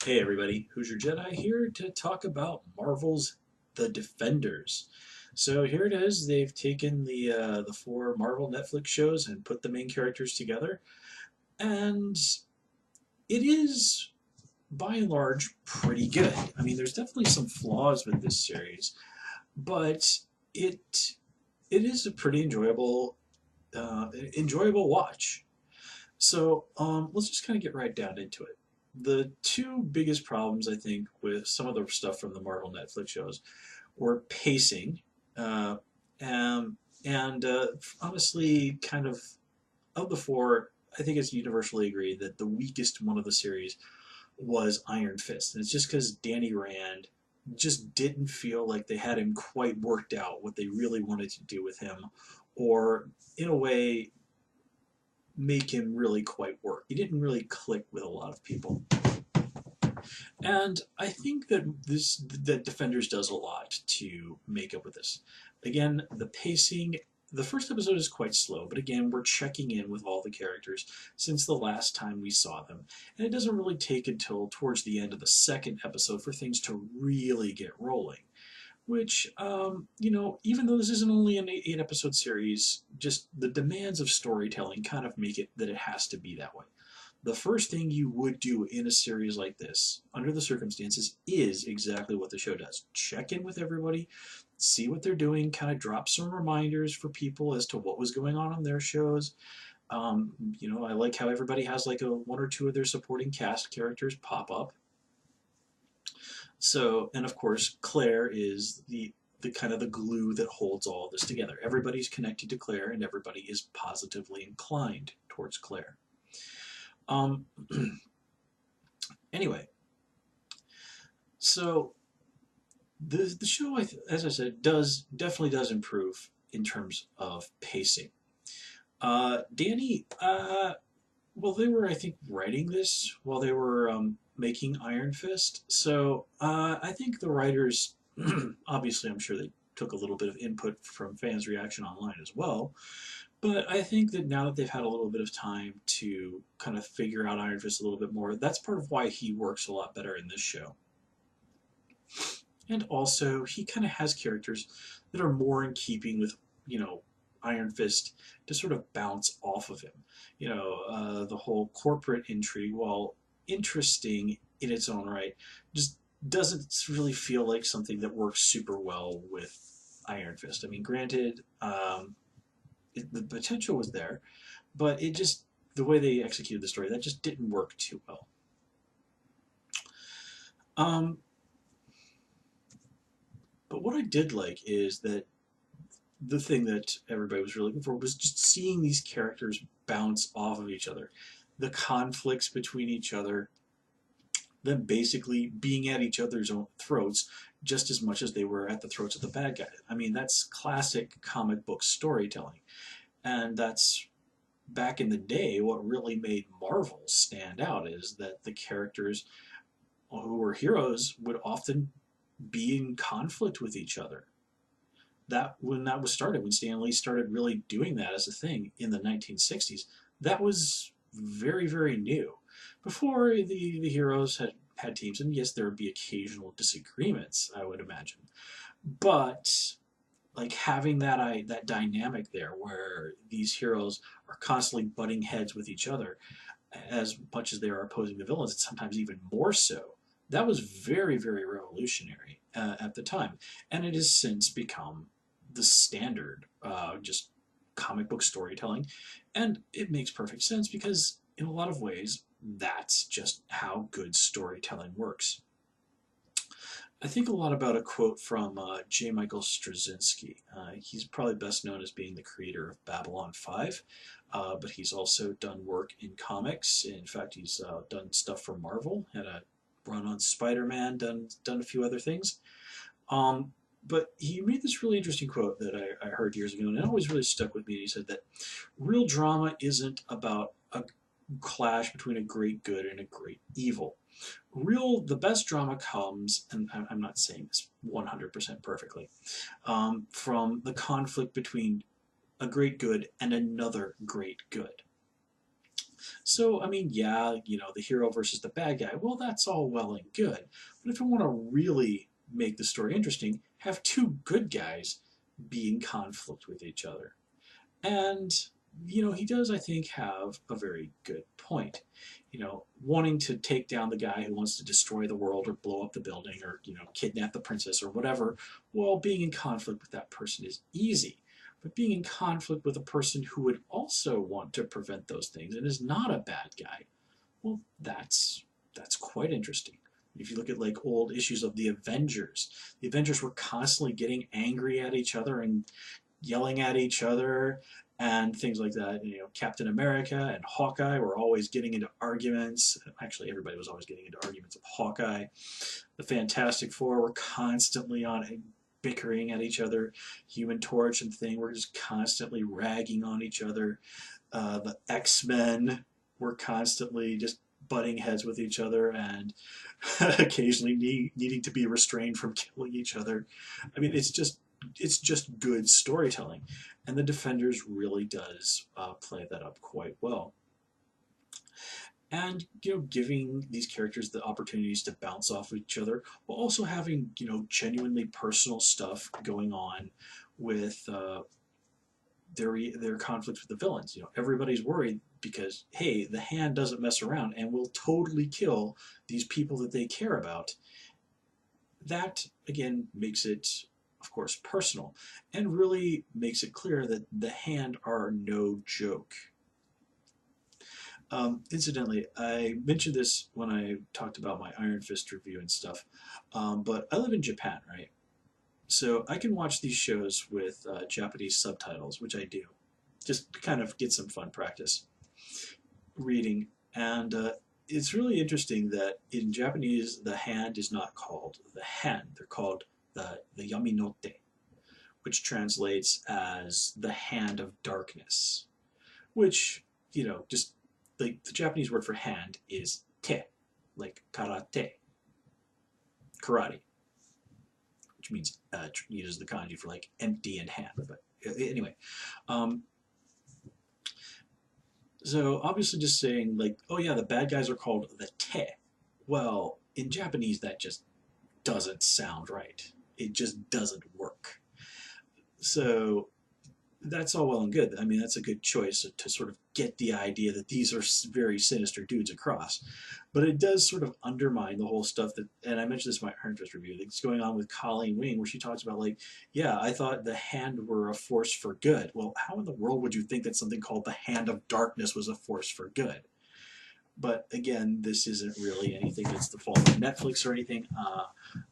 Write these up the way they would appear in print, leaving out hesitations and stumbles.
Hey everybody, Hoosier Jedi here to talk about Marvel's The Defenders. So here it is. They've taken the four Marvel Netflix shows and put the main characters together, and it is by and large pretty good. I mean, there's definitely some flaws with this series, but it it is a pretty enjoyable watch. So let's just kind of get right down into it. The two biggest problems, I think, with some of the stuff from the Marvel Netflix shows were pacing, uh, um, and honestly, kind of the four, I think it's universally agreed that the weakest one of the series was Iron Fist. And it's just because Danny Rand just didn't feel like they had him quite worked out what they really wanted to do with him, or in a way, make him really quite work. He didn't really click with a lot of people. And I think that Defenders does a lot to make up with this. Again, the pacing, the first episode is quite slow, but again, we're checking in with all the characters since the last time we saw them. And it doesn't really take until towards the end of the second episode for things to really get rolling. Which, even though this isn't only an eight episode series, just the demands of storytelling kind of make it that it has to be that way. The first thing you would do in a series like this, under the circumstances, is exactly what the show does. Check in with everybody, see what they're doing, kind of drop some reminders for people as to what was going on their shows. I like how everybody has like a one or two of their supporting cast characters pop up. So, and of course, Claire is the kind of the glue that holds all this together. Everybody's connected to Claire, and everybody is positively inclined towards Claire. Um, anyway, so the show, as I said, does definitely does improve in terms of pacing. Danny, well, they were, I think, writing this while they were making Iron Fist. So I think the writers, obviously, I'm sure they took a little bit of input from fans' reaction online as well. But I think that now that they've had a little bit of time to kind of figure out Iron Fist a little bit more, that's part of why he works a lot better in this show. And also, he kind of has characters that are more in keeping with, Iron Fist to sort of bounce off of him. The whole corporate intrigue, while interesting in its own right, just doesn't really feel like something that works super well with Iron Fist. I mean, granted, the potential was there, but it just, the way they executed the story, that just didn't work too well. Um, but what I did like is that the thing that everybody was really looking for was just seeing these characters bounce off of each other. The conflicts between each other, them basically being at each other's own throats just as much as they were at the throats of the bad guy. I mean, that's classic comic book storytelling. And that's back in the day what really made Marvel stand out is that the characters who were heroes would often be in conflict with each other. That when that was started, when Stan Lee started really doing that as a thing in the 1960s, that was very, very new. Before the heroes had teams, and yes, there would be occasional disagreements, I would imagine, but like having that dynamic there where these heroes are constantly butting heads with each other as much as they are opposing the villains, and sometimes even more so. That was very, very revolutionary at the time, and it has since become the standard, just comic book storytelling, and it makes perfect sense because in a lot of ways, that's just how good storytelling works. I think a lot about a quote from J. Michael Straczynski. He's probably best known as being the creator of Babylon 5, but he's also done work in comics. In fact, he's done stuff for Marvel, had a run on Spider-Man, done a few other things. Um, but he made this really interesting quote that I heard years ago, and it always really stuck with me. He said that real drama isn't about a clash between a great good and a great evil. The best drama comes, and I'm not saying this 100% perfectly, from the conflict between a great good and another great good. So, I mean, yeah, the hero versus the bad guy, well, that's all well and good. But if you want to really make the story interesting, have two good guys be in conflict with each other. And, he does, I think, have a very good point. Wanting to take down the guy who wants to destroy the world or blow up the building or, kidnap the princess or whatever, well, being in conflict with that person is easy. But being in conflict with a person who would also want to prevent those things and is not a bad guy, well, that's quite interesting. If you look at like old issues of the Avengers were constantly getting angry at each other and yelling at each other and things like that. Captain America and Hawkeye were always getting into arguments. Actually, everybody was always getting into arguments with Hawkeye. The Fantastic Four were constantly on bickering at each other. Human Torch and Thing were just constantly ragging on each other. The X-Men were constantly just butting heads with each other and occasionally needing to be restrained from killing each other. I mean, it's just good storytelling, and the Defenders really does play that up quite well. And giving these characters the opportunities to bounce off of each other, while also having genuinely personal stuff going on with their conflicts with the villains. Everybody's worried because hey, the Hand doesn't mess around and will totally kill these people that they care about. That again makes it, of course, personal, and really makes it clear that the Hand are no joke. Incidentally, I mentioned this when I talked about my Iron Fist review and stuff, but I live in Japan, right? So I can watch these shows with Japanese subtitles, which I do, just to kind of get some fun practice reading. And it's really interesting that in Japanese, the Hand is not called the Hand; they're called the Yaminote, which translates as the Hand of Darkness, which, just the Japanese word for hand is te, like karate, which means uses the kanji for like empty and hand. But anyway, um, so obviously just saying like, oh yeah, the bad guys are called the te. Well, in Japanese that just doesn't sound right. It just doesn't work. So that's all well and good. I mean, that's a good choice to sort of get the idea that these are very sinister dudes across. But it does sort of undermine the whole stuff that, and I mentioned this in my Iron Fist review, that's going on with Colleen Wing, where she talks about, like, yeah, I thought the Hand were a force for good. Well, how in the world would you think that something called the Hand of Darkness was a force for good? But again, this isn't really anything that's the fault of Netflix or anything.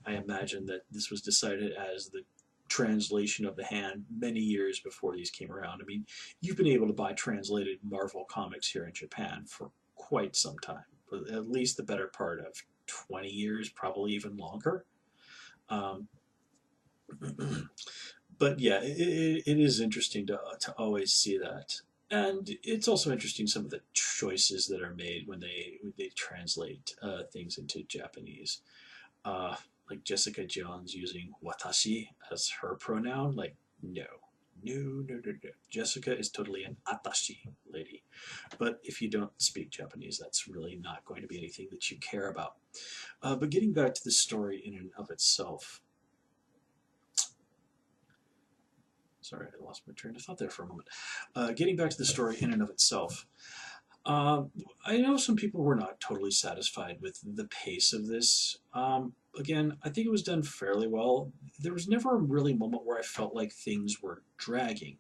I imagine that this was decided as the translation of the Hand many years before these came around. I mean, you've been able to buy translated Marvel comics here in Japan for quite some time, for at least the better part of 20 years, probably even longer. Um, but yeah, it is interesting to always see that. And it's also interesting some of the choices that are made when they translate things into Japanese. Uh, like Jessica Jones using watashi as her pronoun. Like, no. No, no, no, no. Jessica is totally an atashi lady. But if you don't speak Japanese, that's really not going to be anything that you care about. But getting back to the story in and of itself. Sorry, I lost my train of thought there for a moment. Getting back to the story in and of itself. I know some people were not totally satisfied with the pace of this. Again, I think it was done fairly well. There was never a really moment where I felt like things were dragging.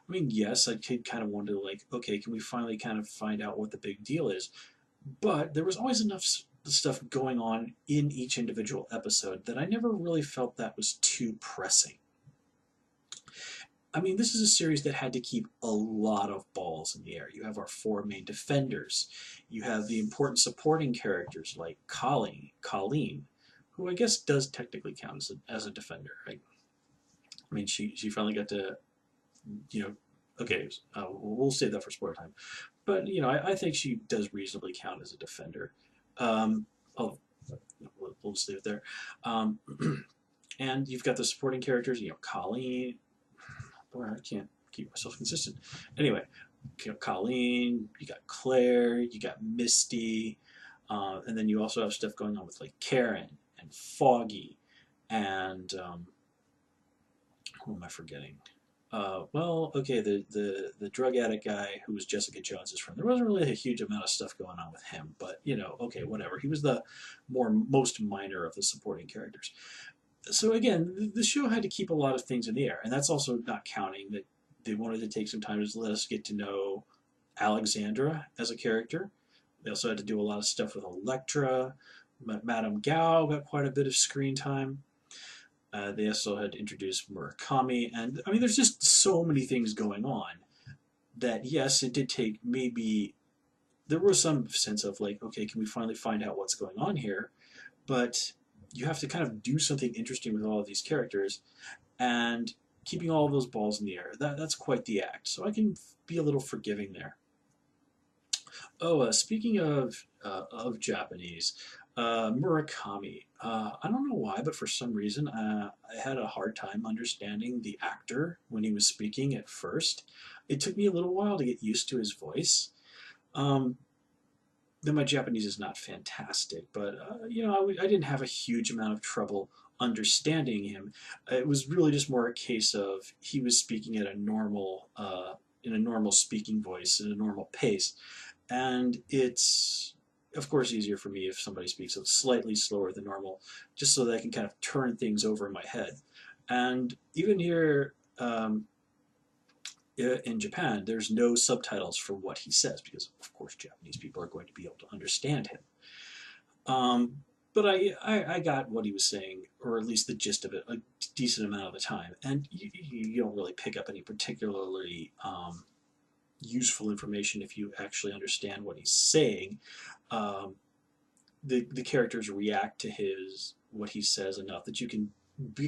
I mean, yes, I did kind of wonder, like, okay, can we finally kind of find out what the big deal is? But there was always enough stuff going on in each individual episode that I never really felt that was too pressing. I mean, this is a series that had to keep a lot of balls in the air. You have our four main defenders. You have the important supporting characters like Colleen, who I guess does technically count as a defender, right? I mean, she finally got to, you know, okay, we'll save that for spoiler time. But, I think she does reasonably count as a defender. Oh, we'll just leave it there. Um, and you've got the supporting characters, Colleen, boy, I can't keep myself consistent. Anyway, Colleen, you got Claire, you got Misty, and then you also have stuff going on with like Karen and Foggy and who am I forgetting? Well, okay, the drug addict guy who was Jessica Jones's friend. There wasn't really a huge amount of stuff going on with him, but you know, okay, whatever. He was the most minor of the supporting characters. So again, the show had to keep a lot of things in the air, and that's also not counting that they wanted to take some time to let us get to know Alexandra as a character. They also had to do a lot of stuff with Elektra. Madame Gao got quite a bit of screen time. They also had introduced Murakami, and I mean, there's just so many things going on that yes, it did take maybe there was some sense of like, okay, can we finally find out what's going on here? But you have to kind of do something interesting with all of these characters, and keeping all of those balls in the air. That's quite the act. So I can be a little forgiving there. Oh, speaking of Japanese, Murakami. I don't know why, but for some reason, I had a hard time understanding the actor when he was speaking at first. It took me a little while to get used to his voice. Um, then my Japanese is not fantastic, but you know, I didn't have a huge amount of trouble understanding him. It was really just more a case of he was speaking at a normal, in a normal speaking voice, in a normal pace, and it's of course easier for me if somebody speaks slightly slower than normal, just so that I can kind of turn things over in my head. And even here in Japan, there's no subtitles for what he says because, of course, Japanese people are going to be able to understand him. Um, but I got what he was saying, or at least the gist of it, a decent amount of the time. And you don't really pick up any particularly useful information if you actually understand what he's saying. Um, the characters react to his what he says enough that you can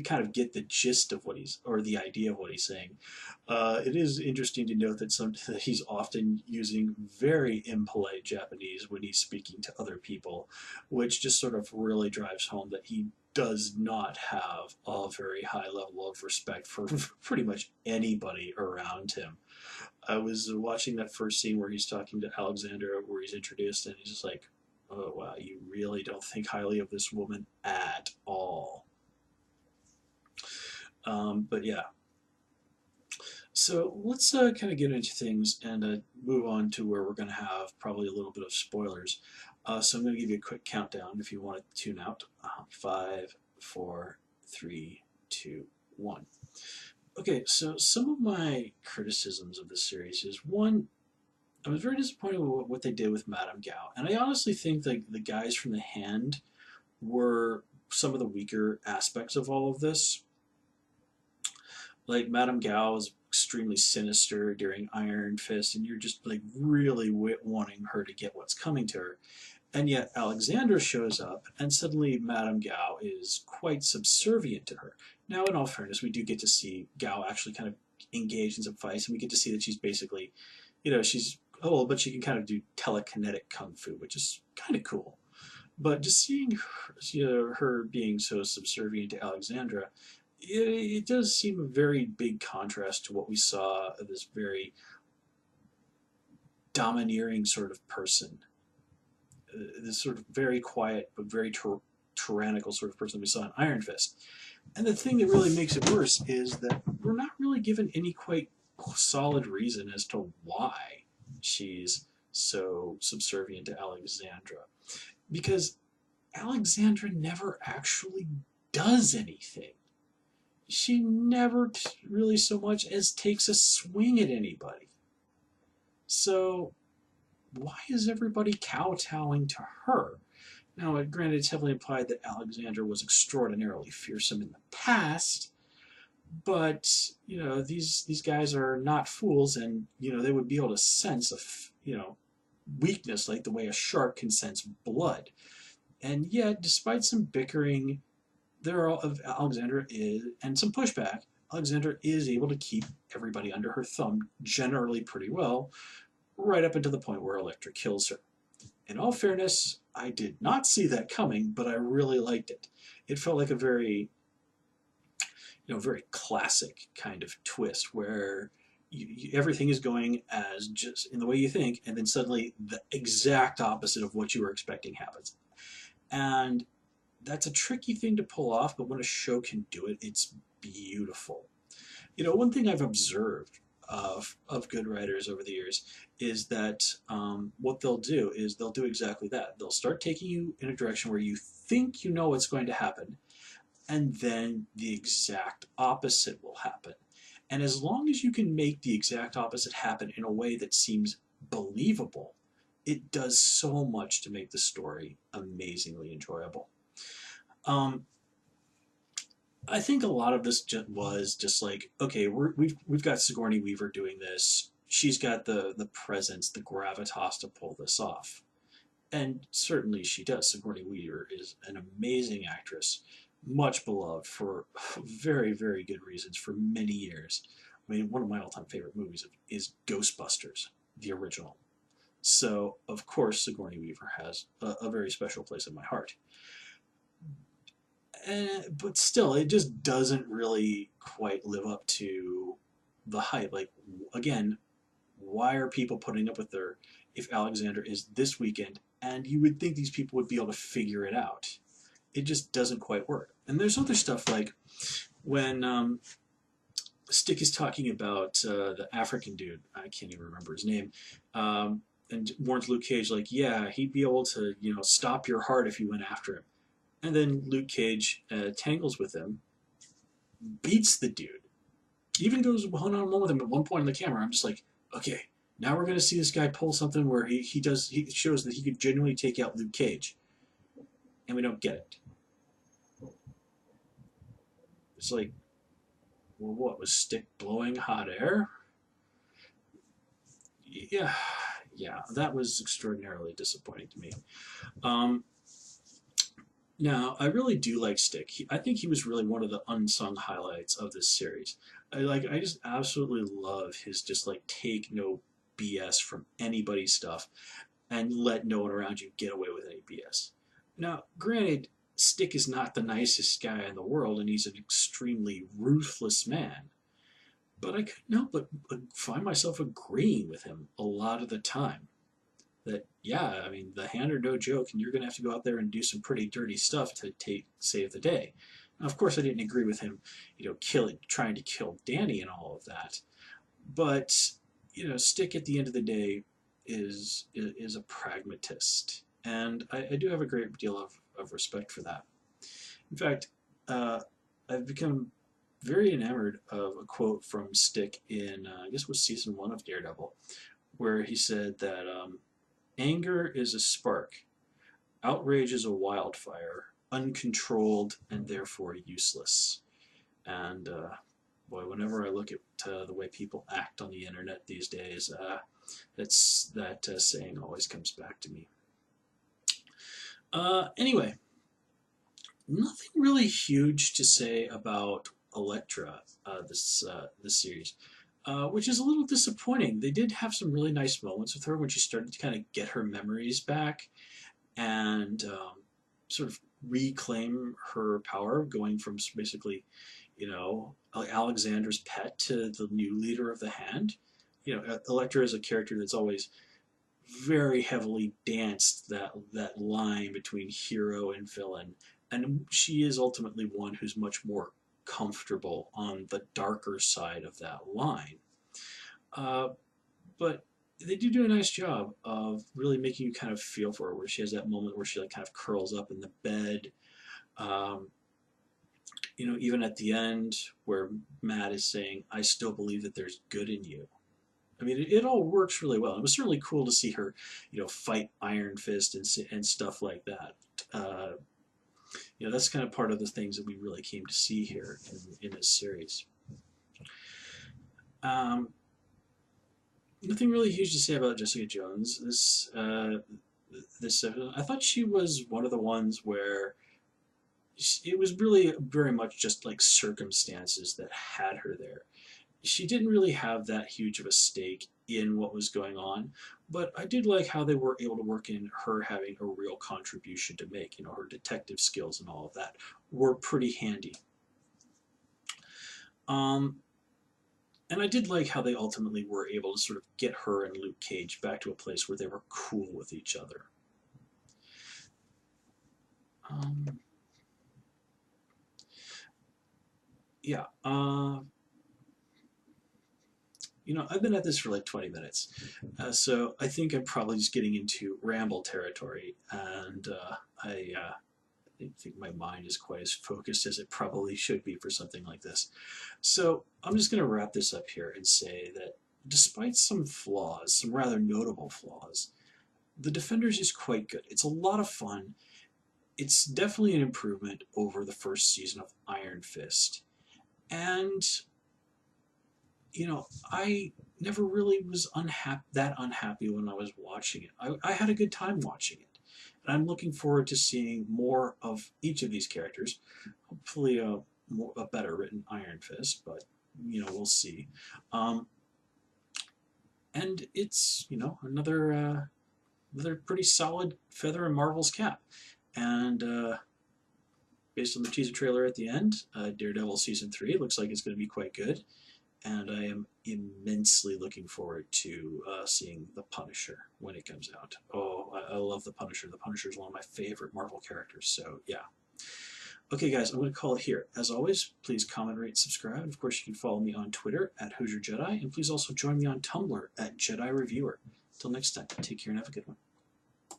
kind of get the gist of what he's or the idea of what he's saying. It is interesting to note that that he's often using very impolite Japanese when he's speaking to other people, which just sort of really drives home that he does not have a very high level of respect for pretty much anybody around him. I was watching that first scene where he's talking to Alexander, where he's introduced, and he's just like, "Oh wow, you really don't think highly of this woman at all." But yeah, so let's kind of get into things and move on to where we're going to have probably a little bit of spoilers. So I'm going to give you a quick countdown if you want to tune out. 5, 4, 3, 2, 1. Okay, so some of my criticisms of this series is one, I was very disappointed with what they did with Madame Gao, and I honestly think like the guys from The Hand were some of the weaker aspects of all of this. Like Madame Gao is extremely sinister during Iron Fist, and you're just like really wanting her to get what's coming to her. And yet Alexandra shows up, and suddenly Madame Gao is quite subservient to her. Now, in all fairness, we do get to see Gao actually kind of engage in some fights, and we get to see that she's basically, you know, she's old, but she can kind of do telekinetic kung fu, which is kind of cool. But just seeing her, you know, her being so subservient to Alexandra, it does seem a very big contrast to what we saw of this very domineering sort of person, this sort of very quiet but very tyrannical sort of person we saw in Iron Fist. And the thing that really makes it worse is that we're not really given any quite solid reason as to why she's so subservient to Alexandra. Because Alexandra never actually does anything. She never really so much as takes a swing at anybody. So why is everybody kowtowing to her? Now, granted, it's heavily implied that Alexandra was extraordinarily fearsome in the past, but you know these guys are not fools, and you know they would be able to sense weakness like the way a shark can sense blood. And yet, despite some bickering, of Alexandra is and some pushback, Alexandra is able to keep everybody under her thumb generally pretty well, right up until the point where Elektra kills her. In all fairness, I did not see that coming, but I really liked it. It felt like a very, very classic kind of twist where, everything is going as just in the way you think, and then suddenly the exact opposite of what you were expecting happens. And that's a tricky thing to pull off, but when a show can do it, it's beautiful. One thing I've observed of good writers over the years is that what they'll do is they'll do exactly that. They'll start taking you in a direction where you think you know what's going to happen, and then the exact opposite will happen. And as long as you can make the exact opposite happen in a way that seems believable, it does so much to make the story amazingly enjoyable. Um, I think a lot of this was just like, okay, we've got Sigourney Weaver doing this. She's got the presence, the gravitas to pull this off, and certainly she does. Sigourney Weaver is an amazing actress, much beloved for very, very good reasons for many years. I mean, one of my all-time favorite movies is Ghostbusters, the original. So, of course, Sigourney Weaver has a very special place in my heart. But still, it just doesn't really quite live up to the hype. Like, again, why are people putting up with her if Alexander is this weekend? And you would think these people would be able to figure it out. It just doesn't quite work. And there's other stuff like when Stick is talking about the African dude. I can't even remember his name. And warns Luke Cage, like, yeah, he'd be able to, stop your heart if you went after him. And then Luke Cage tangles with him, beats the dude, even goes one-on-one with him at one point in the camera. I'm just like, okay, now we're going to see this guy pull something where he shows that he could genuinely take out Luke Cage. And we don't get it. It's like, well, what, was Stick blowing hot air? Yeah, that was extraordinarily disappointing to me. Now, I really do like Stick. I think he was really one of the unsung highlights of this series. I just absolutely love his just like take no BS from anybody's stuff and let no one around you get away with any BS. Now, granted, Stick is not the nicest guy in the world, and he's an extremely ruthless man. But I couldn't help but find myself agreeing with him a lot of the time. That, yeah, I mean, the hand are no joke, and you're going to have to go out there and do some pretty dirty stuff to save the day. Now, of course, I didn't agree with him, trying to kill Danny and all of that. But, Stick at the end of the day is a pragmatist. And I do have a great deal of respect for that. In fact, I've become very enamored of a quote from Stick in, I guess it was season 1 of Daredevil, where he said that anger is a spark, outrage is a wildfire, uncontrolled and therefore useless. And boy, whenever I look at the way people act on the internet these days, that saying always comes back to me. Anyway, nothing really huge to say about Elektra this series, which is a little disappointing. They did have some really nice moments with her when she started to kind of get her memories back and sort of reclaim her power, going from basically, Alexander's pet to the new leader of the Hand. Elektra is a character that's always very heavily danced that line between hero and villain, and she is ultimately one who's much more comfortable on the darker side of that line. But they do a nice job of really making you kind of feel for her, where she has that moment where she like kind of curls up in the bed. Even at the end where Matt is saying, "I still believe that there's good in you." I mean, it all works really well. It was certainly cool to see her, fight Iron Fist and stuff like that. That's kind of part of the things that we really came to see here in this series. Nothing really huge to say about Jessica Jones. This I thought she was one of the ones where it was really very much just like circumstances that had her there. She didn't really have that huge of a stake in what was going on, but I did like how they were able to work in her having a real contribution to make. Her detective skills and all of that were pretty handy. And And I did like how they ultimately were able to sort of get her and Luke Cage back to a place where they were cool with each other. Um, yeah. I've been at this for like 20 minutes, so I think I'm probably just getting into ramble territory, and I think my mind is quite as focused as it probably should be for something like this. So I'm just going to wrap this up here and say that despite some flaws, some rather notable flaws, The Defenders is quite good. It's a lot of fun. It's definitely an improvement over the first season of Iron Fist. And I never really was unhappy when I was watching it. I had a good time watching it. And I'm looking forward to seeing more of each of these characters. Hopefully a better written Iron Fist, but we'll see. Um, and it's another pretty solid feather in Marvel's cap. And based on the teaser trailer at the end, Daredevil season 3 looks like it's going to be quite good. And I am immensely looking forward to seeing The Punisher when it comes out. Oh, I love The Punisher. The Punisher is one of my favorite Marvel characters, so yeah. Okay, guys, I'm going to call it here. As always, please comment, rate, subscribe. And of course, you can follow me on Twitter at Hoosier Jedi, and please also join me on Tumblr at Jedi Reviewer. Until next time, take care and have a good one.